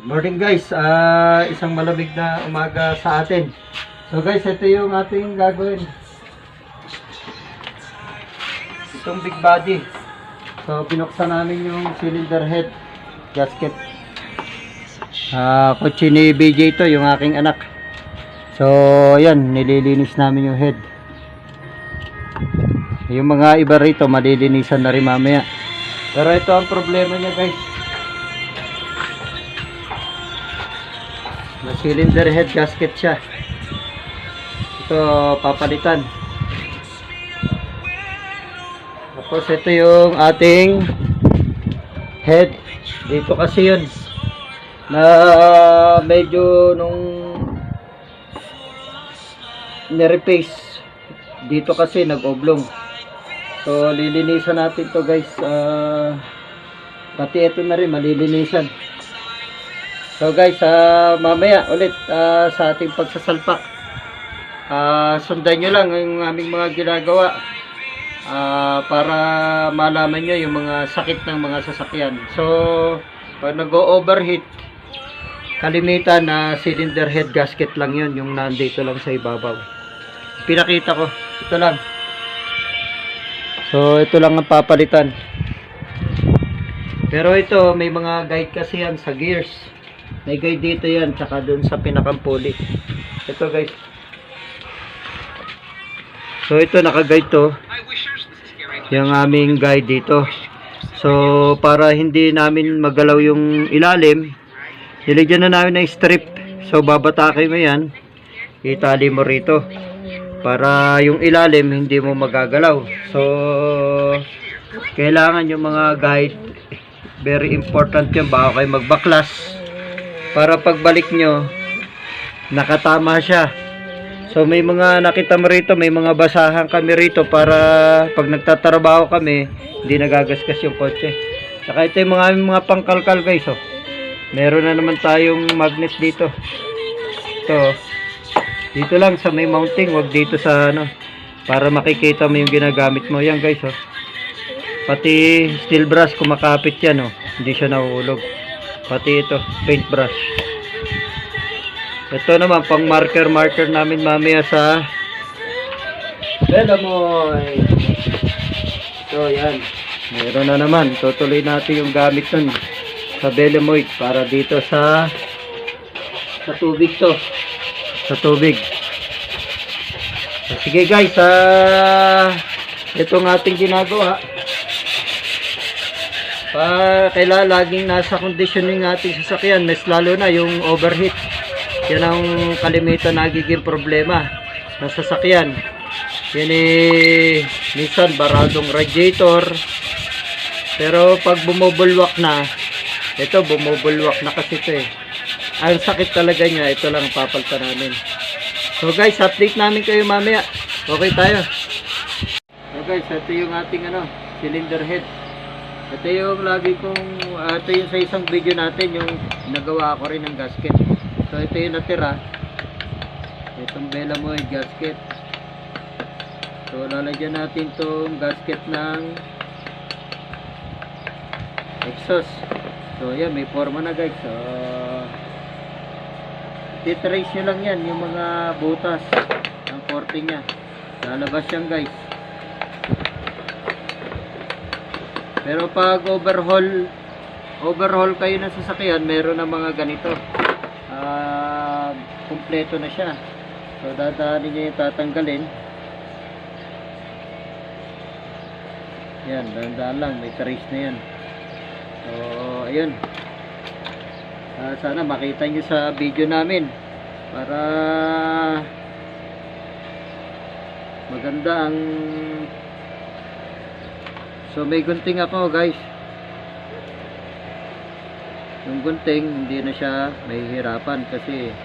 Morning guys, isang malamig na umaga sa atin. So guys, ito yung ating gagawin. Itong big body. So binuksan namin yung cylinder head gasket. Kotse ni BJ ito, yung aking anak. So yan, nililinis namin yung head. Yung mga iba rito, malilinisan na rin mamaya. Pero ito ang problema niya guys. Na cylinder head gasket siya. Ito papalitan. Tapos ito yung ating head. Dito kasi yun na medyo nung nirepace. Dito kasi nag-oblong. So lilinisan natin to guys. Pati ito na rin malilinisan. So guys, mamaya ulit sa ating pagsasalpak, sundan nyo lang yung aming mga ginagawa para malaman nyo yung mga sakit ng mga sasakyan. So pag nag-overheat, kalimitan na cylinder head gasket lang yun, yung nandito lang sa ibabaw. Pinakita ko, ito lang. So ito lang ang papalitan. Pero ito may mga guide kasi yan sa gears. May guide dito yan, tsaka dun sa pinakampuli. Ito guys. So ito naka-guide to. Yung aming guide dito. So para hindi namin magalaw yung ilalim, nilagyan na namin ng strip. So babatakin mo yan, itali mo rito. Para yung ilalim hindi mo magagalaw. So kailangan yung mga guide, very important yan bago kayo magbaklas. Para pagbalik nyo, nakatama siya. So may mga nakita mo rito, may mga basahan kami rito para pag nagtatrabaho kami, hindi nagagasgas yung kotse. Saka ito yung mga pangkalkal guys. Oh. Meron na naman tayong magnet dito. Ito. Dito lang sa may mounting, wag dito sa ano. Para makikita mo yung ginagamit mo. Yan guys. Oh. Pati steel brush, kumakapit yan. Oh. Hindi siya nahuhulog. Pati ito, paintbrush. Ito naman, pang marker namin mamaya sa Belamoy. So, yan. Meron na naman. Tutuloy natin yung gamit nun sa Belamoy para dito sa tubig to. Sa tubig. So, sige guys, itong ating ginagawa. Kailangan laging nasa conditioning natin sasakyan, mas lalo na yung overheat. Yan ang kalimitan nagiging problema ng sasakyan. Yan minsan baradong radiator. Pero pag bumubulwak na, ito bumubulwak na kasi ito eh. Ang sakit talaga niya, ito lang papalitan namin. So guys, update namin kayo mamaya. Okay tayo. So guys, ito yung ating cylinder head. Ito yung lagi kong, ito yung sa isang video natin, yung nagawa ko rin ng gasket. So ito yung natira. Itong Belamoy gasket. So lalagyan natin itong gasket ng exhaust. So yan, may forma na guys. So titrace nyo lang yan, yung mga butas ng korte nya. Lalabas yan guys. Pero pag overhaul kayo ng sasakyan, meron na mga ganito. Kumpleto na siya. So dadaanin niya yung tatanggalin. Yan, dahan-dahan lang, may trace na yan. So ayun. Sana makita nyo sa video namin para maganda ang. So may gunting ako guys. Yung gunting hindi na siya mahihirapan kasi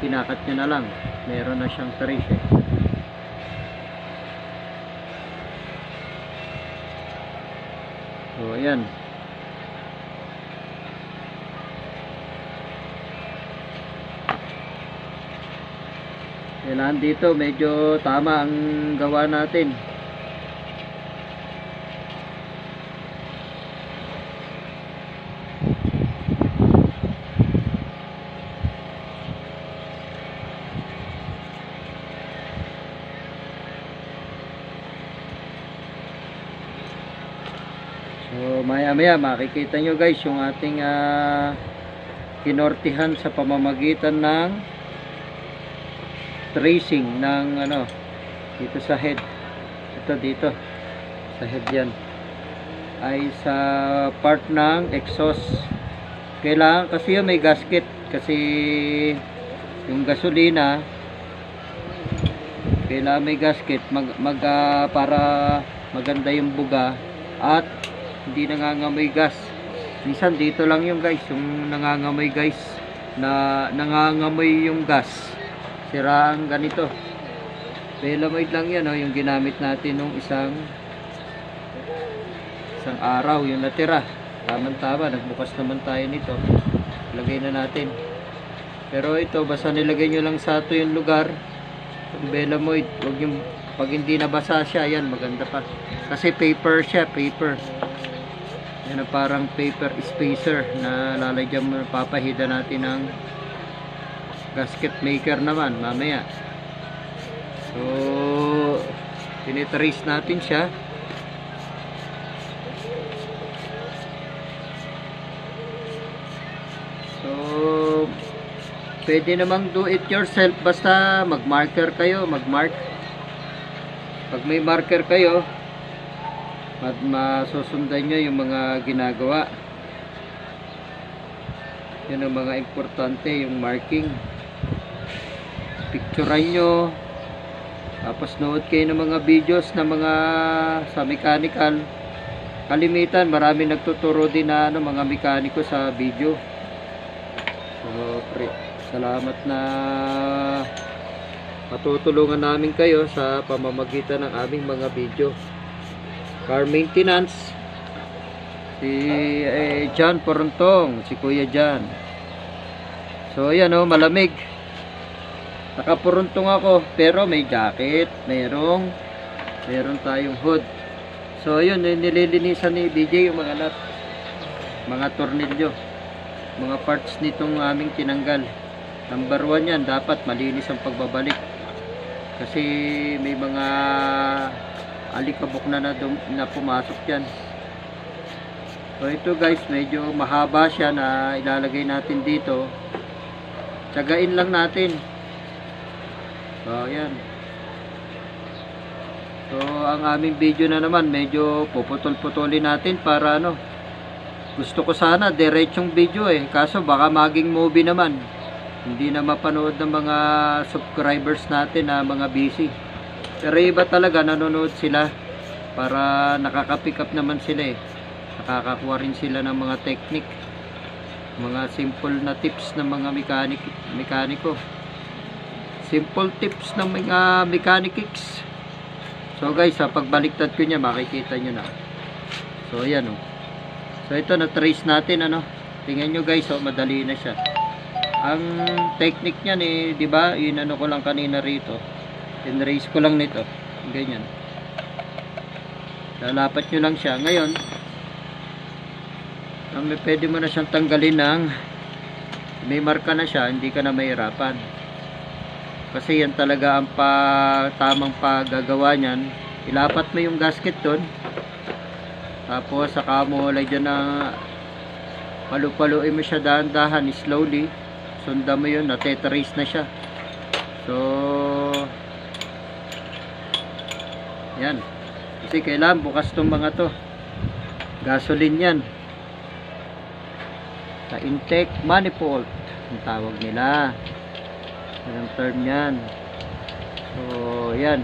pinakat niya na lang. Meron na siyang trace eh. So ayan. Kailangan dito medyo tama ang gawa natin. So maya maya makikita nyo guys yung ating kinortihan sa pamamagitan ng tracing ng ano dito sa head. Ito dito sa head yan ay sa part ng exhaust. Kailangan kasi may gasket kasi yung gasolina kailangan may gasket para maganda yung buga at hindi nangangamoy gas. Minsan dito lang yung guys yung nangangamoy guys na nangangamoy yung gas. Siraan ganito. Belamoid lang yan yung ginamit natin nung isang araw yung natira. Tama-tama, nagbukas naman tayo nito. Lagay na natin. Pero ito, basta nilagay nyo lang sa ito yung lugar. Yung belamoid, huwag yung, pag hindi nabasa siya, yan, maganda pa. Kasi paper siya, paper. Yan na parang paper spacer na lalagyan mo, papahida natin ng gasket maker naman, mamaya. So, tinitrace natin siya. So, pwede namang do it yourself basta mag-marker kayo, mag-mark. Pag may marker kayo, masusundan nyo yung mga ginagawa. Yan ang mga importante, yung marking. Picturean nyo. Tapos nood kayo ng mga videos na mga sa mechanical. Kalimitan, marami nagtuturo din na mga mekaniko sa video. So, salamat na matutulungan namin kayo sa pamamagitan ng aming mga video. Car maintenance, si John Porontong, si Kuya John. So ayan malamig. Nakapuruntong ako pero may jacket, meron tayong hood. So ayun, nililinisan ni BJ yung mga nut, mga tornilyo, mga parts nitong aming tinanggal. Number 1 yan, dapat malinis ang pagbabalik kasi may mga alikabok na pumasok yan. So ito guys, medyo mahaba siya na ilalagay natin dito. Tsagain lang natin. So yan. So ang aming video na naman medyo puputol-putulin natin para gusto ko sana diretsong video kaso baka maging movie naman. Hindi na mapanood ng mga subscribers natin na mga busy. Pero iba talaga, nanonood sila para nakaka-pick up naman sila nakakakuha rin sila ng mga technique, mga simple na tips ng mga mekaniko, simple tips ng mga mechanics. So guys, pagbaliktad ko niya makikita nyo na. So ayan so ito na trace natin tingnan nyo guys madali na siya. Ang technique niyan di ba ko lang kanina rito, in-raise ko lang nito ganyan, lalapat nyo lang siya. Ngayon pwede mo na siyang tanggalin ng may marka na siya, hindi ka na mahirapan kasi yan talaga ang tamang paggagawa niyan. Ilapat mo yung gasket doon, tapos saka mo lagyan na palu-paluin mo siya dahan-dahan, slowly sundan mo yun, natetrace na siya. So yan, kasi kailangan bukas tong mga to, gasoline yan, sa intake manifold ang tawag nila, yan ang term yan. So yan,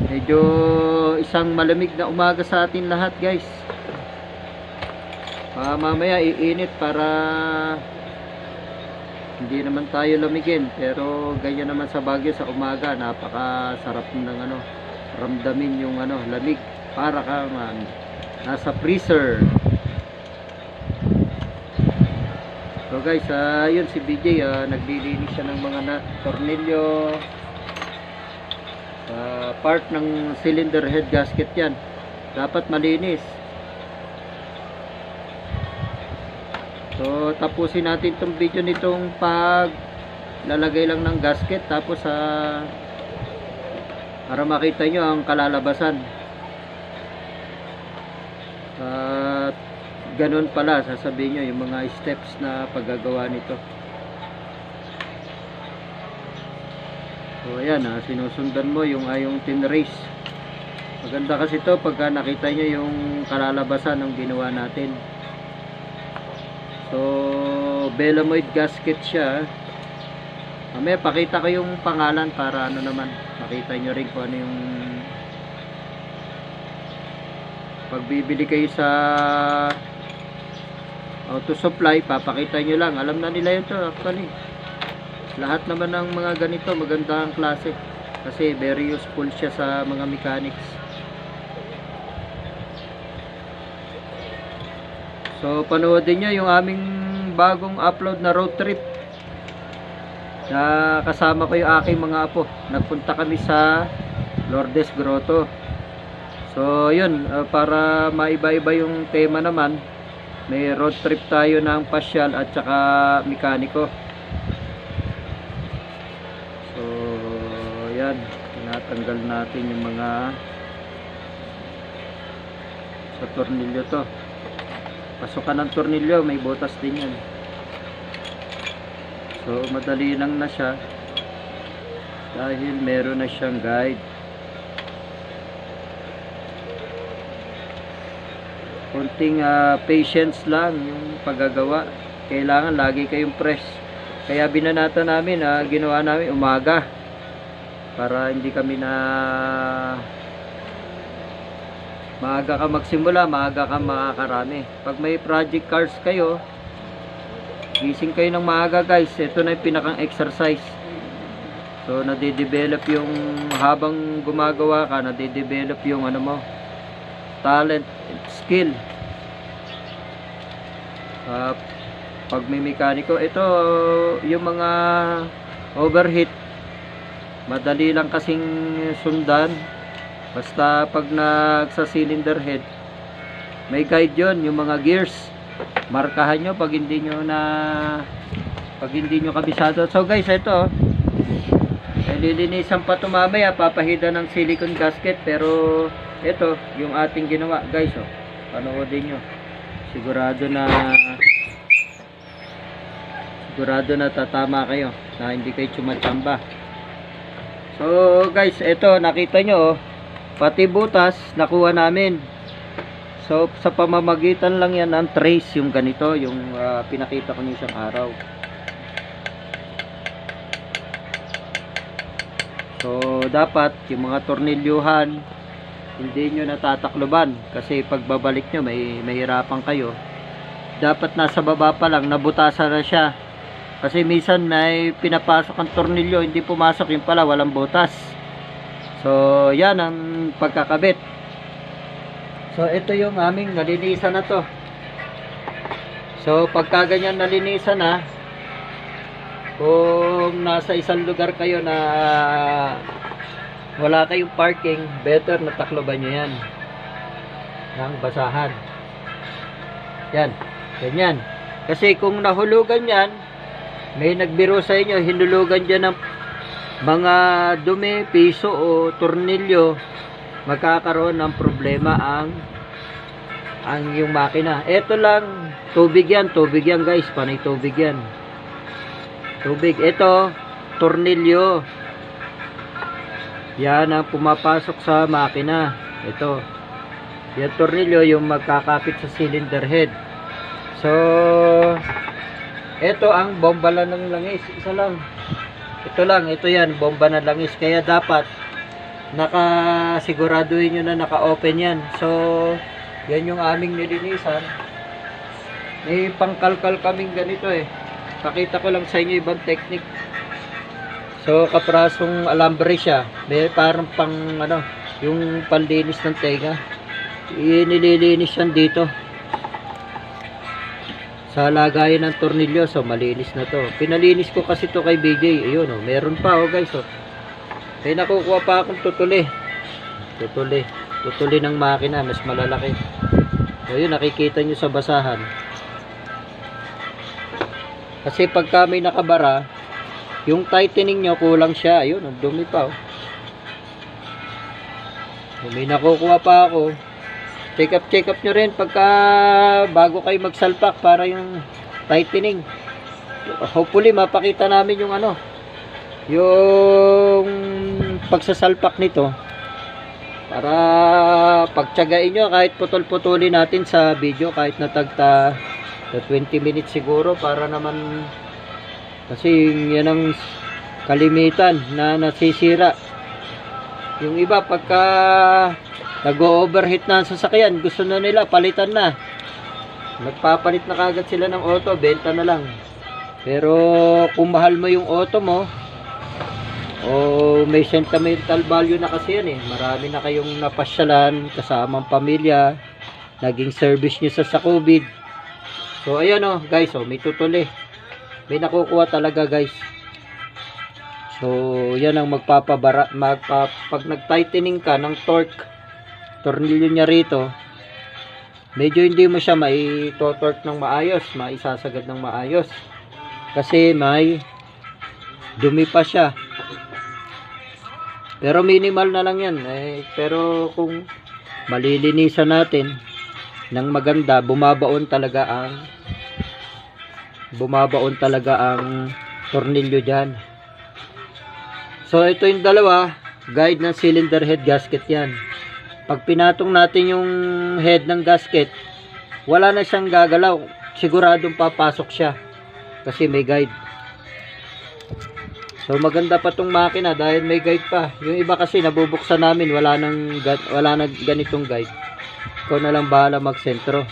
medyo isang malamig na umaga sa atin lahat guys. Mamaya iinit para hindi naman tayo lamigin, pero ganyan naman sa Baguio sa umaga, napakasarap ng ramdamin yung lamig, para ka nasa freezer. So guys, yun si BJ naglilinis siya ng mga tornilyo part ng cylinder head gasket yan, dapat malinis. So tapusin natin itong video nitong pag lalagay lang ng gasket, tapos para makita nyo ang kalalabasan. At ganun pala, sasabihin nyo yung mga steps na paggagawa nito. So ayan, sinusundan mo yung tin race. Maganda kasi ito pagka nakita nyo yung kalalabasan ng ginawa natin. So Belamoid gasket siya. Mamaya pakita ko yung pangalan para ano naman, makita nyo rin kung ano yung pagbibili kayo sa auto supply, papakita nyo lang, alam na nila yun to actually. Lahat naman ng mga ganito maganda ang klase kasi very useful siya sa mga mechanics. So panoodin nyo yung aming bagong upload na road trip na kasama ko yung aking mga apo. Nagpunta kami sa Lourdes Grotto. So yun, para maiba-iba yung tema naman, may road trip tayo ng pasyal at saka mekaniko. So yan, tinatanggal natin yung mga sa tornilyo to. Pasukan ng tornilyo, may butas din yan. So madali lang na siya dahil meron na siyang guide. Konting patience lang yung paggagawa. Kailangan lagi kayong press. Kaya binanata namin, ginawa namin umaga para hindi kami na maaga ka magsimula, maaga ka makakarami. Pag may project cars kayo, gising kayo ng maaga guys. Ito na yung pinakang exercise. So nade-develop yung habang gumagawa ka, nade-develop yung ano mo, talent, skill. Pag may mekaniko, ito yung mga overheat, madali lang kasing sundan. Basta pag nagsa cylinder head, may guide yon, yung mga gears. Markahan nyo pag hindi nyo kabisado. So guys, ito lilinisan pa ito mamaya, papahida ng silicone gasket. Pero ito yung ating ginawa guys. Panoodin nyo, sigurado na tatama kayo, na hindi kayo chumatsamba. So guys, ito nakita nyo, pati butas nakuha namin. So sa pamamagitan lang yan ng trace, yung ganito, yung pinakita ko niyo isang araw. So dapat yung mga tornilyuhan hindi nyo natatakloban, kasi pagbabalik nyo mahirapan kayo. Dapat nasa baba pa lang, nabutasan na siya. Kasi minsan may pinapasok ang tornilyo, hindi pumasok, yung pala walang butas. So yan ang pagkakabit. So ito yung aming nalinisan na to. So pagka ganyan nalinisan na, kung nasa isang lugar kayo na wala kayong parking, better na takloban nyo yan ng basahan. Yan, ganyan. Kasi kung nahulugan yan, may nagbiro sa inyo, hinulugan dyan ng mga dumi, piso o tornilyo, magkakaroon ng problema ang yung makina. Ito lang, tubig yan guys, panay tubig yan. Tubig, ito tornilyo, yan ang pumapasok sa makina. Ito, yan tornilyo yung magkakapit sa cylinder head. So ito ang bomba lang ng langis, isa lang. Ito yan, bomba ng langis. Kaya dapat nakasiguraduhin nyo na naka-open yan. So yan yung aming nilinisan. May pangkalkal kaming ganito Pakita ko lang sa inyo ibang technique. So kaprasong alambre siya. May parang pang yung panlinis ng tenga. Nililinis yan dito sa lagayan ng tornilyo. So malinis na to. Pinalinis ko kasi to kay BJ. Ayun meron pa guys Kaya nakukuha pa akong tutuli ng makina, mas malalaki. So yun, nakikita nyo sa basahan. Kasi pagka may nakabara, yung tightening nyo kulang siya. Ayun, ang dumi pa Kung may nakukuha pa ako, check up nyo rin pagka bago kayo magsalpak para yung tightening. Hopefully mapakita namin yung ano, yung pagsasalpak nito para pagtiyagain nyo kahit putol-putulin natin sa video, kahit na tagta 20 minutes siguro, para naman kasi yan ang kalimitan na nasisira. Yung iba pagka nag-overheat na ang sasakyan, gusto na nila palitan na, nagpapalit na kagad sila ng auto, benta na lang. Pero kung mahal mo yung auto mo, o may sentimental value na kasi yan marami na kayong napasyalan kasamang pamilya, naging service nyo sa COVID. So ayan guys, may tutuli, may nakukuha talaga guys. So yan ang magpapabara, pag nag-tightening ka ng tornilyo niya rito, medyo hindi mo siya mai-torque ng maayos, maisasagad ng maayos, kasi may dumi pa siya. Pero minimal na lang yan pero kung malilinisan natin ng maganda, bumabaon talaga ang tornilyo dyan. So ito yung dalawa, guide ng cylinder head gasket yan. Pag pinatong natin yung head ng gasket, wala na siyang gagalaw, siguradong papasok siya kasi may guide. So maganda pa tong makina dahil may guide pa. Yung iba kasi nabubuksan namin, wala nang ganitong guide. Ikaw na lang bahala magsentro.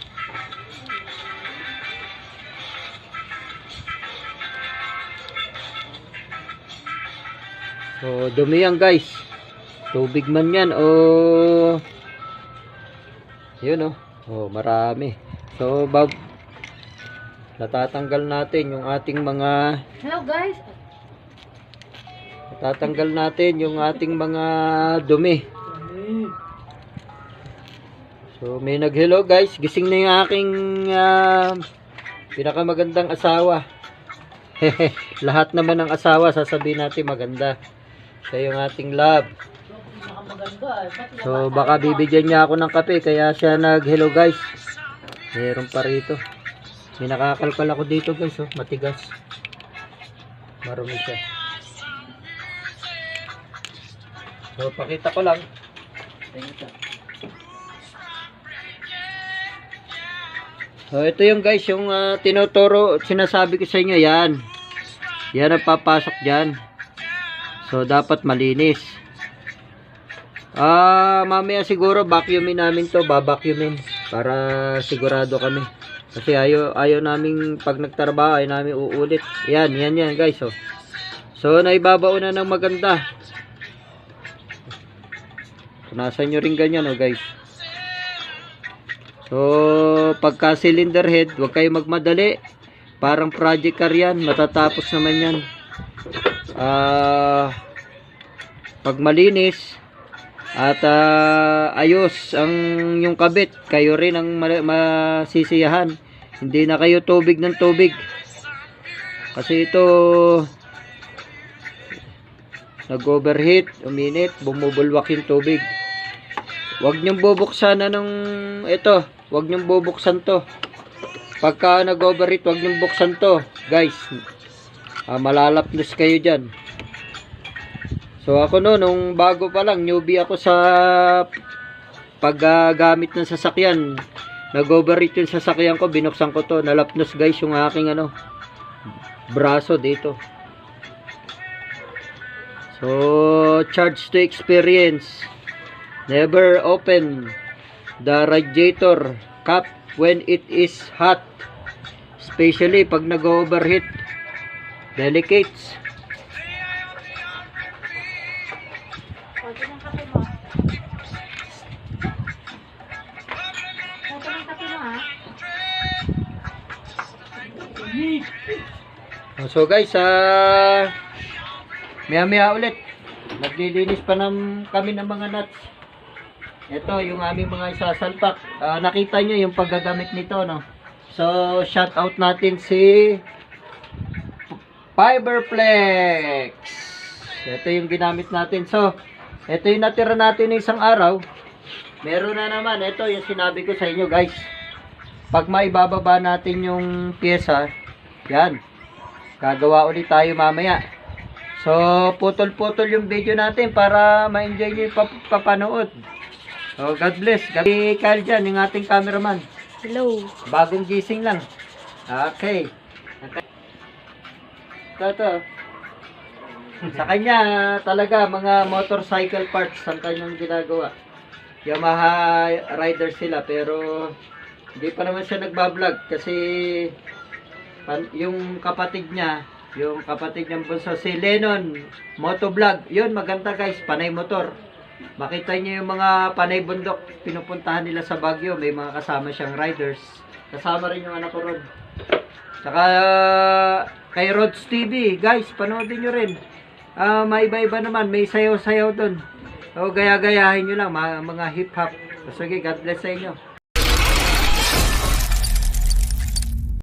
So dumi yan guys, tubig man yan o yun marami. So natatanggal natin yung ating mga dumi. So may nag-hello guys, gising na yung aking pinakamagandang asawa. Lahat naman ng asawa sasabihin natin maganda. Siya yung ating love. So baka bibigyan niya ako ng kape kaya siya nag-hello guys. Meron pa rito. May nakakalkal ako dito guys, matigas. Marumi siya. So pakita ko lang. So ito yung guys, yung tinuturo, sinasabi ko sa inyo, yan ang papasok dyan. So dapat malinis. Mamaya siguro vacuumin namin to, babacuumin para sigurado kami. Kasi ayaw naming pag nagtrabaho ay namin uulit. Yan guys. So naibabaon na ng maganda. Punasan nyo rin ganyan guys. So pagka cylinder head, huwag kayo magmadali. Parang project car yan, matatapos naman yan. Pag malinis at ayos ang yung kabit, kayo rin ang masisiyahan. Hindi na kayo tubig ng tubig, kasi ito nag-overheat, uminit, bumubulwak yung tubig. Huwag nyong bubuksan huwag nyong bubuksan to. Pagka nag-overheat, huwag nyong buksan to guys. Malalapnos kayo dyan. So ako nung bago pa lang, newbie ako sa paggamit ng sasakyan. Nag-overheat yung sasakyan ko, binuksan ko to, nalapnos guys yung aking braso dito. So charge to experience. Never open the radiator cap when it is hot, especially pag nag-overheat. Delicates. So guys, maya ulit naglilinis pa kami ng mga nuts. Ito yung aming mga isasalpak. Nakita nyo yung paggagamit nito, So shout out natin si Fiberflex. Ito yung ginamit natin. So Ito yung natira natin ng isang araw. Meron na naman. Ito yung sinabi ko sa inyo guys. Pag maibababa natin yung pyesa, yan. Gagawa ulit tayo mamaya. So, putol-putol yung video natin para ma-enjoy nyo yung papanood. So, God bless. Gabi Kyle dyan, yung ating cameraman. Hello. Bagong gising lang. Okay. Ito. Sa kanya, talaga, mga motorcycle parts ang kanyang ginagawa. Yamaha rider sila, pero hindi pa naman siya nagbablog kasi yung kapatid niya, yung kapatid niyang bunso, si Lennon, motovlog. Yun, maganda guys, panay motor. Makita niyo yung mga panay bundok, pinupuntahan nila sa Baguio, may mga kasama siyang riders. Kasama rin yung anak ko ron. Saka kay Rods TV, guys, panoodin nyo rin. May iba-iba naman, may sayaw-sayaw doon. O gaya-gayahin nyo lang, mga hip-hop. Sige, God bless sa inyo.